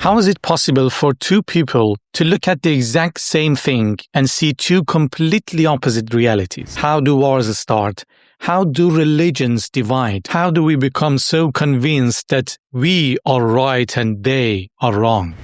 How is it possible for two people to look at the exact same thing and see two completely opposite realities? How do wars start? How do religions divide? How do we become so convinced that we are right and they are wrong?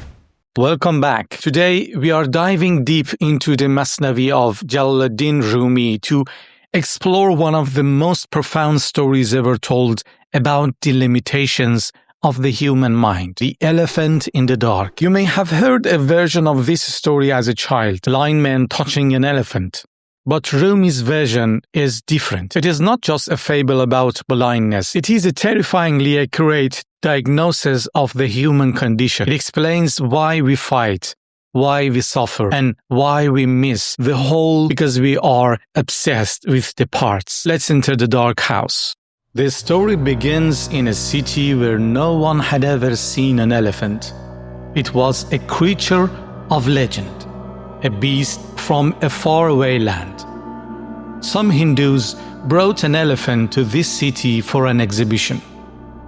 Welcome back. Today we are diving deep into the Masnavi of Jalaluddin Rumi to explore one of the most profound stories ever told about the limitations of the human mind, the elephant in the dark. You may have heard a version of this story as a child, a blind man touching an elephant. But Rumi's version is different. It is not just a fable about blindness. It is a terrifyingly accurate diagnosis of the human condition. It explains why we fight, why we suffer, and why we miss the whole because we are obsessed with the parts. Let's enter the dark house. The story begins in a city where no one had ever seen an elephant. It was a creature of legend, a beast from a faraway land. Some Hindus brought an elephant to this city for an exhibition.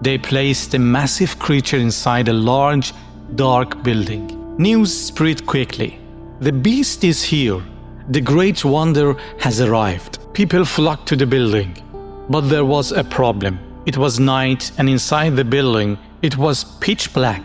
They placed a massive creature inside a large, dark building. News spread quickly. The beast is here. The great wonder has arrived. People flocked to the building. But there was a problem. It was night, and inside the building, it was pitch black.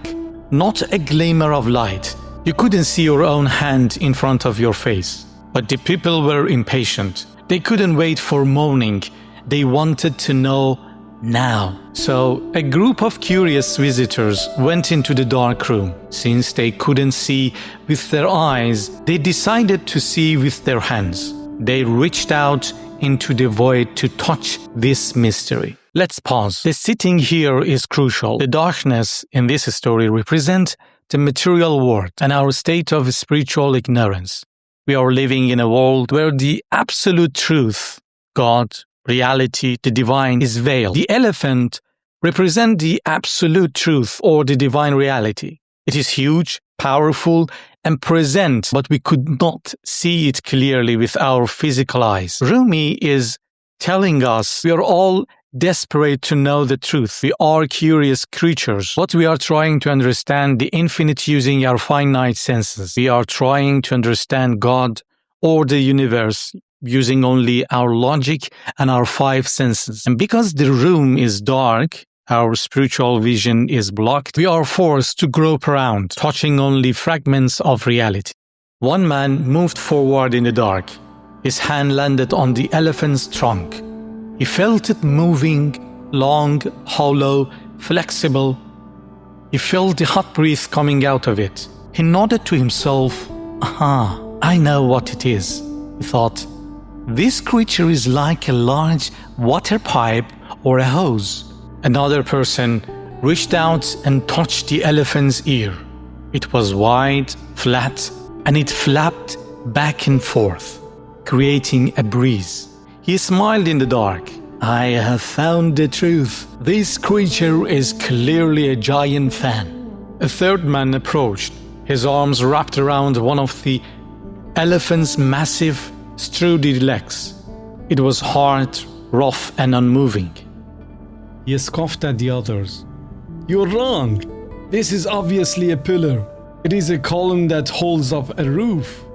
Not a glimmer of light. You couldn't see your own hand in front of your face. But the people were impatient. They couldn't wait for morning. They wanted to know now. So a group of curious visitors went into the dark room. Since they couldn't see with their eyes, they decided to see with their hands. They reached out into the void to touch this mystery. Let's pause. The setting here is crucial. The darkness in this story represents the material world and our state of spiritual ignorance. We are living in a world where the absolute truth, God, reality, the divine, is veiled. The elephant represents the absolute truth or the divine reality. It is huge, powerful, and present, but we could not see it clearly with our physical eyes. Rumi is telling us we are all desperate to know the truth. We are curious creatures, but we are trying to understand the infinite using our finite senses. We are trying to understand God or the universe using only our logic and our five senses. And because the room is dark, our spiritual vision is blocked, we are forced to grope around, touching only fragments of reality. One man moved forward in the dark. His hand landed on the elephant's trunk. He felt it moving, long, hollow, flexible. He felt the hot breeze coming out of it. He nodded to himself. Aha, I know what it is, he thought. This creature is like a large water pipe or a hose. Another person reached out and touched the elephant's ear. It was wide, flat, and it flapped back and forth, creating a breeze. He smiled in the dark. I have found the truth. This creature is clearly a giant fan. A third man approached, his arms wrapped around one of the elephant's massive, sturdy legs. It was hard, rough, and unmoving. He scoffed at the others. You're wrong. This is obviously a pillar. It is a column that holds up a roof.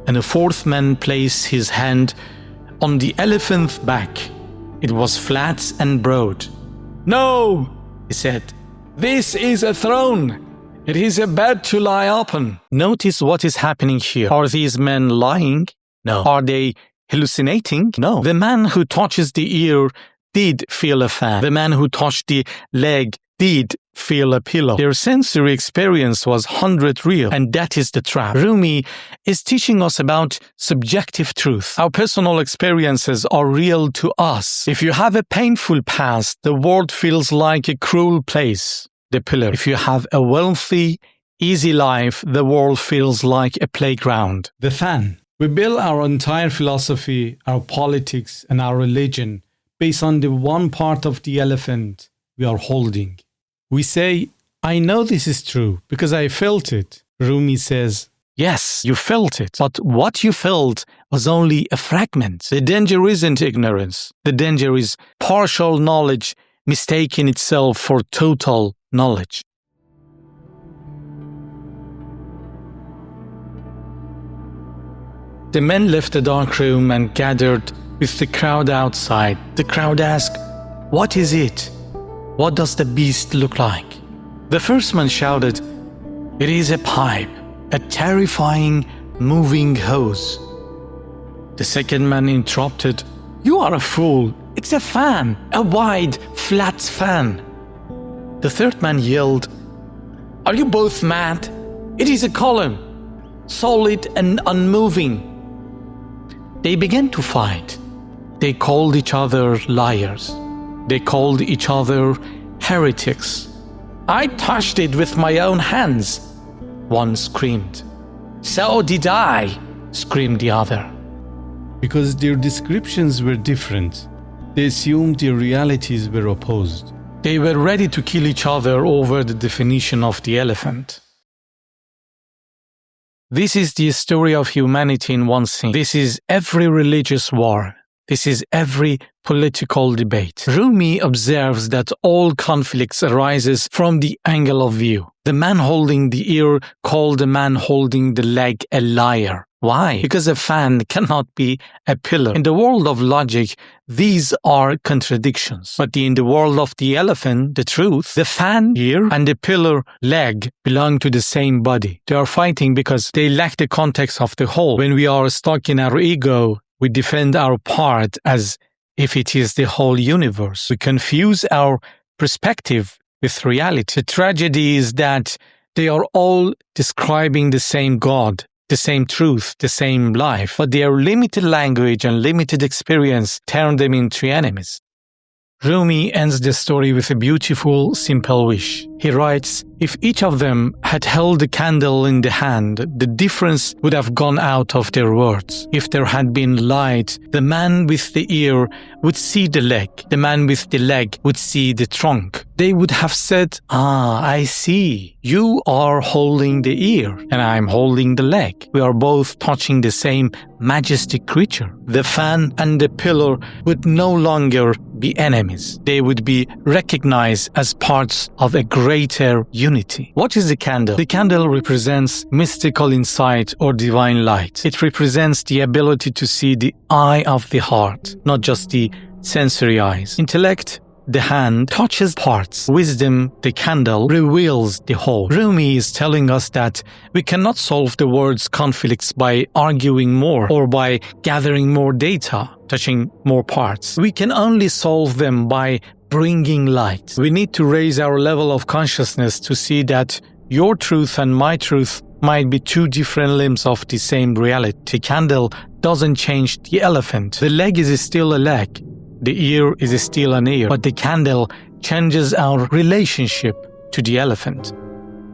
And a fourth man placed his hand on the elephant's back. It was flat and broad. No, he said. This is a throne. It is a bed to lie upon. Notice what is happening here. Are these men lying? No. Are they hallucinating? No. The man who touches the ear did feel a fan. The man who touched the leg did feel a pillow. Their sensory experience was 100% real, and that is the trap. Rumi is teaching us about subjective truth. Our personal experiences are real to us. If you have a painful past, the world feels like a cruel place. The pillar. If you have a wealthy, easy life, the world feels like a playground. The fan. We build our entire philosophy, our politics, and our religion based on the one part of the elephant we are holding. We say, I know this is true because I felt it. Rumi says, yes, you felt it, but what you felt was only a fragment. The danger isn't ignorance. The danger is partial knowledge mistaking itself for total knowledge. The men left the dark room and gathered with the crowd outside. The crowd asked, "What is it? What does the beast look like?" The first man shouted, "It is a pipe, a terrifying, moving hose." The second man interrupted, "You are a fool. It's a fan, a wide, flat fan." The third man yelled, "Are you both mad? It is a column, solid and unmoving." They began to fight. They called each other liars. They called each other heretics. "I touched it with my own hands," one screamed. "So did I," screamed the other. Because their descriptions were different, they assumed their realities were opposed. They were ready to kill each other over the definition of the elephant. This is the story of humanity in one scene. This is every religious war. This is every political debate. Rumi observes that all conflicts arises from the angle of view. The man holding the ear called the man holding the leg a liar. Why? Because a fan cannot be a pillar. In the world of logic, these are contradictions. But in the world of the elephant, the truth, the fan ear and the pillar leg belong to the same body. They are fighting because they lack the context of the whole. When we are stuck in our ego, we defend our part as if it is the whole universe. We confuse our perspective with reality. The tragedy is that they are all describing the same God, the same truth, the same life, but their limited language and limited experience turn them into enemies. Rumi ends the story with a beautiful, simple wish. He writes, "If each of them had held a candle in the hand, the difference would have gone out of their words. If there had been light, the man with the ear would see the leg. The man with the leg would see the trunk. They would have said, 'Ah, I see. You are holding the ear, and I am holding the leg. We are both touching the same majestic creature.' The fan and the pillar would no longer be enemies. They would be recognized as parts of a greater unity." What is the candle? The candle represents mystical insight or divine light. It represents the ability to see the eye of the heart, not just the sensory eyes. Intellect, the hand, touches parts. Wisdom, the candle, reveals the whole. Rumi is telling us that we cannot solve the world's conflicts by arguing more or by gathering more data, touching more parts. We can only solve them by bringing light. We need to raise our level of consciousness to see that your truth and my truth might be two different limbs of the same reality. The candle doesn't change the elephant. The leg is still a leg. The ear is still an ear. But the candle changes our relationship to the elephant.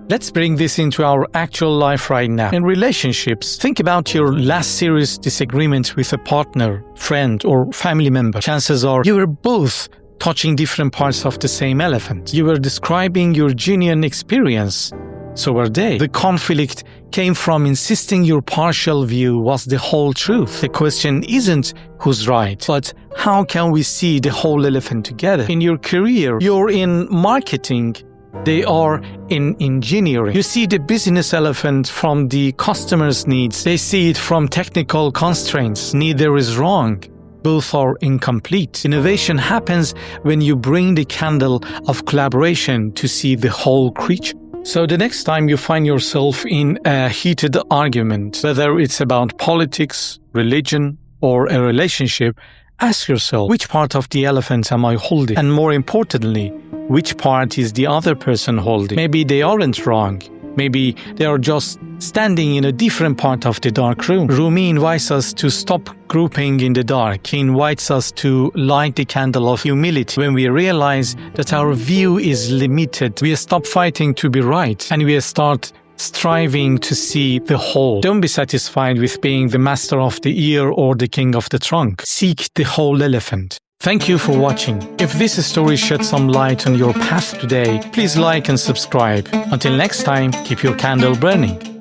Let's bring this into our actual life right now. In relationships, think about your last serious disagreement with a partner, friend, or family member. Chances are you were both touching different parts of the same elephant. You were describing your genuine experience. So were they. The conflict came from insisting your partial view was the whole truth. The question isn't who's right, but how can we see the whole elephant together? In your career, you're in marketing. They are in engineering. You see the business elephant from the customer's needs. They see it from technical constraints. Neither is wrong. Both are incomplete. Innovation happens when you bring the candle of collaboration to see the whole creature. So the next time you find yourself in a heated argument, whether it's about politics, religion, or a relationship, ask yourself, which part of the elephant am I holding? And more importantly, which part is the other person holding? Maybe they aren't wrong. Maybe they are just standing in a different part of the dark room. Rumi invites us to stop grouping in the dark. He invites us to light the candle of humility. When we realize that our view is limited, we stop fighting to be right, and we start striving to see the whole. Don't be satisfied with being the master of the ear or the king of the trunk. Seek the whole elephant. Thank you for watching. If this story shed some light on your path today, please like and subscribe. Until next time, keep your candle burning.